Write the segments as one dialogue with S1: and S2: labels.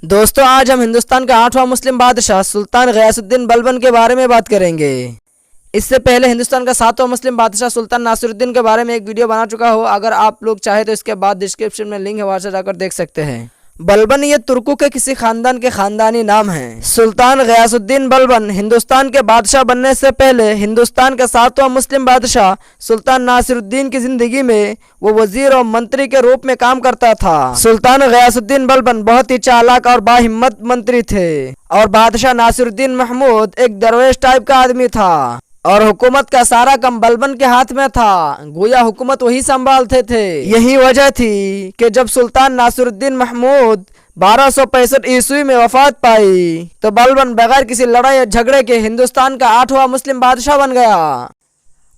S1: दोस्तों आज हम हिंदुस्तान का 8वां मुस्लिम बादशाह सुल्तान गयासुद्दीन बलबन के बारे में बात करेंगे। इससे पहले हिंदुस्तान का 7वां मुस्लिम बादशाह सुल्तान नासिरुद्दीन के बारे में एक वीडियो बना चुका हो। अगर आप लोग चाहे तो इसके बाद डिस्क्रिप्शन में लिंक है, वहां से जाकर देख सकते हैं। बलबन ये तुर्कों के किसी खानदान के खानदानी नाम हैं। सुल्तान गयासुद्दीन बलबन हिंदुस्तान के बादशाह बनने से पहले हिंदुस्तान का 7वां मुस्लिम बादशाह सुल्तान नासिरुद्दीन की जिंदगी में वो वजीर और मंत्री के रूप में काम करता था। सुल्तान गयासुद्दीन बलबन बहुत ही चालाक और बाहिम्मत मंत्री थे और बादशाह नासिरुद्दीन महमूद एक दरवेश टाइप का आदमी था और हुकूमत का सारा काम बलबन के हाथ में था। गोया हुकूमत वही संभालते थे। यही वजह थी कि जब सुल्तान नासिरुद्दीन महमूद 1265 ईस्वी में वफात पाई तो बलबन बगैर किसी लड़ाई या झगड़े के हिंदुस्तान का 8वां मुस्लिम बादशाह बन गया।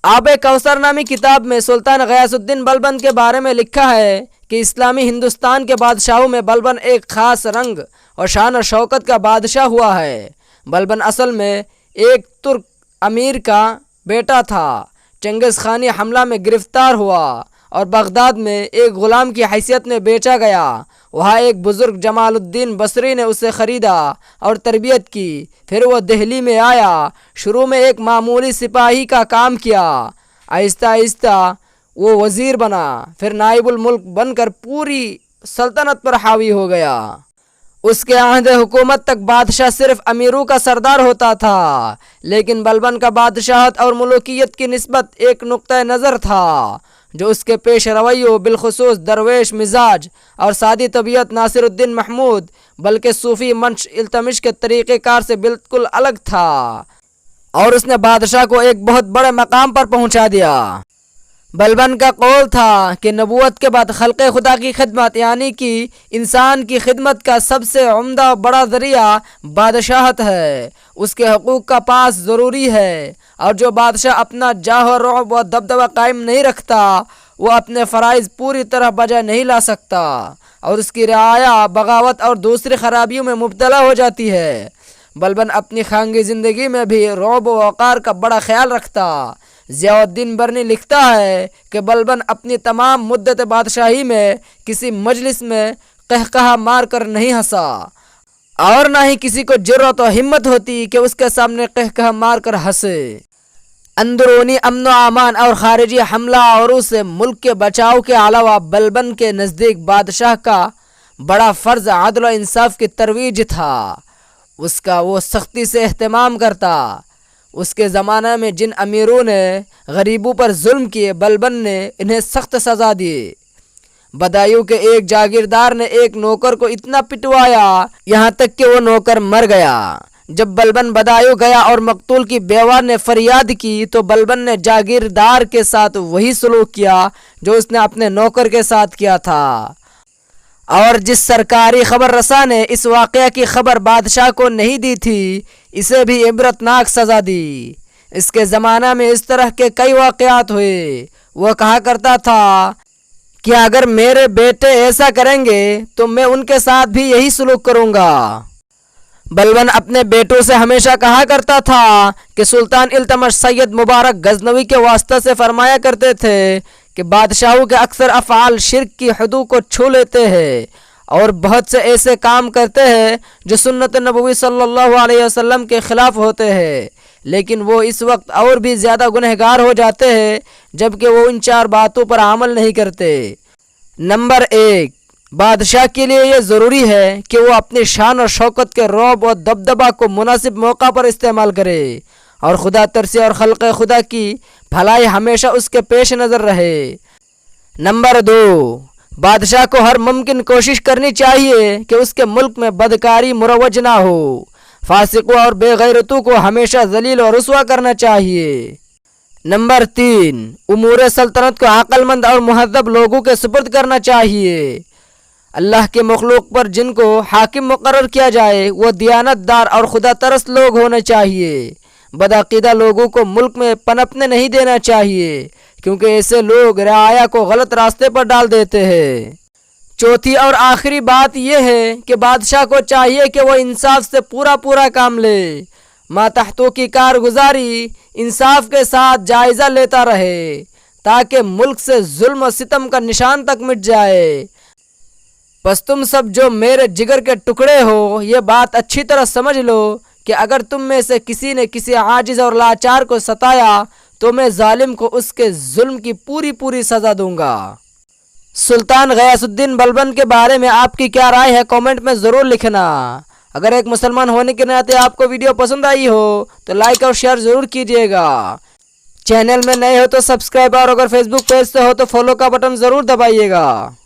S1: आबे कौसर नामी किताब में सुल्तान गयासुद्दीन बलबन के बारे में लिखा है कि इस्लामी हिंदुस्तान के बादशाहों में बलबन एक खास रंग और शान और शौकत का बादशाह हुआ है। बलबन असल में एक तुर्क अमीर का बेटा था। चंगेज़ खानी हमला में गिरफ्तार हुआ और बगदाद में एक ग़ुलाम की हैसियत में बेचा गया। वहाँ एक बुज़ुर्ग जमालुद्दीन बसरी ने उसे ख़रीदा और तरबियत की। फिर वो दिल्ली में आया। शुरू में एक मामूली सिपाही का काम किया। आहिस्ता आहिस्ता वो वज़ीर बना, फिर नाइबुल मुल्क बनकर पूरी सल्तनत पर हावी हो गया। उसके आहदे हुकूमत तक बादशाह सिर्फ अमीरों का सरदार होता था, लेकिन बलबन का बादशाहत और मुल्कियत की निस्बत एक नुक्ता नज़र था जो उसके पेश रवैयों बिलखुसूस दरवेश मिजाज और सादी तबीयत नासिरुद्दीन महमूद बल्कि सूफ़ी मंश इल्तमिश के तरीक़ेकार से बिल्कुल अलग था और उसने बादशाह को एक बहुत बड़े मकाम पर पहुंचा दिया। बलबन का कौल था कि नबूवत के बाद खल्क़े खुदा की खिदमत यानी कि इंसान की खिदमत का सबसे उम्दा और बड़ा ज़रिया बादशाहत है। उसके हकूक़ का पास ज़रूरी है और जो बादशाह अपना जाह और रुअब व दबदबा कायम नहीं रखता वो अपने फ़राइज़ पूरी तरह बजा नहीं ला सकता और उसकी रियाया बगावत और दूसरी खराबियों में मुब्तला हो जाती है। बलबन अपनी खानगी ज़िंदगी में भी रुअब व वक़ार का बड़ा ख्याल रखता। ज़ियाउद्दीन बरनी लिखता है कि बलबन अपनी तमाम मुद्दत बादशाही में किसी मजलिस में कहकहा मार कर नहीं हंसा और ना ही किसी को जुर्रत और हिम्मत होती कि उसके सामने कहकहा मार कर हंसे। अंदरूनी अमन व अमान और खारिजी हमला और उसे मुल्क के बचाव के अलावा बलबन के नज़दीक बादशाह का बड़ा फ़र्ज़ अदल व इंसाफ की तरवीज था। उसका वो सख्ती से एहतमाम करता। उसके ज़माने में जिन अमीरों ने गरीबों पर जुल्म किए बलबन ने इन्हें सख्त सज़ा दी। बदायूं के एक जागीरदार ने एक नौकर को इतना पिटवाया यहाँ तक कि वो नौकर मर गया। जब बलबन बदायूं गया और मकतूल की बेवा ने फरियाद की तो बलबन ने जागीरदार के साथ वही सलूक किया जो उसने अपने नौकर के साथ किया था और जिस सरकारी खबर रसा ने इस वाक़या की खबर बादशाह को नहीं दी थी इसे भी इबरतनाक सज़ा दी। इसके ज़माना में इस तरह के कई वाक़यात हुए। वह कहा करता था कि अगर मेरे बेटे ऐसा करेंगे तो मैं उनके साथ भी यही सलूक करूँगा। बलबन अपने बेटों से हमेशा कहा करता था कि सुल्तान इल्तमश सैयद मुबारक गजनवी के वास्ते से फरमाया करते थे कि बादशाहों के अक्सर अफ़आल शिर्क की हदूद को छू लेते हैं और बहुत से ऐसे काम करते हैं जो सुन्नत नबवी सल्लल्लाहु अलैहि वसल्लम के ख़िलाफ़ होते हैं, लेकिन वो इस वक्त और भी ज़्यादा गुनहगार हो जाते हैं जबकि वो इन 4 बातों पर अमल नहीं करते। नंबर 1, बादशाह के लिए ये ज़रूरी है कि वो अपनी शान और शौकत के रौब और दबदबा को मुनासिब मौका पर इस्तेमाल करे और खुदा तरसी और खल्क़े खुदा की भलाई हमेशा उसके पेश नज़र रहे। नंबर 2, बादशाह को हर मुमकिन कोशिश करनी चाहिए कि उसके मुल्क में बदकारी मुरवज ना हो। फासिकों और बेगैरतों को हमेशा जलील और रुस्वा करना चाहिए। नंबर 3, उमूर सल्तनत को अक्लमंद और मुहद्दब लोगों के सुपुर्द करना चाहिए। अल्लाह के मखलूक पर जिनको हाकिम मुकर्रर किया जाए वो दियानतदार और खुदा तरस लोग होने चाहिए। बदअक़ीदा लोगों को मुल्क में पनपने नहीं देना चाहिए क्योंकि ऐसे लोग रियाया को गलत रास्ते पर डाल देते हैं। चौथी और आखिरी बात यह है कि बादशाह को चाहिए कि वो इंसाफ से पूरा काम ले। मातहतों की कारगुजारी इंसाफ के साथ जायज़ा लेता रहे ताकि मुल्क से जुल्म और सितम का निशान तक मिट जाए। बस तुम सब जो मेरे जिगर के टुकड़े हो, ये बात अच्छी तरह समझ लो कि अगर तुम में से किसी ने किसी आजिज और लाचार को सताया तो मैं जालिम को उसके जुल्म की पूरी पूरी सज़ा दूंगा। सुल्तान गयासुद्दीन बलबन के बारे में आपकी क्या राय है, कमेंट में ज़रूर लिखना। अगर एक मुसलमान होने के नाते आपको वीडियो पसंद आई हो तो लाइक और शेयर ज़रूर कीजिएगा। चैनल में नए हो तो सब्सक्राइब, और अगर फेसबुक पेज से हो तो फॉलो का बटन ज़रूर दबाइएगा।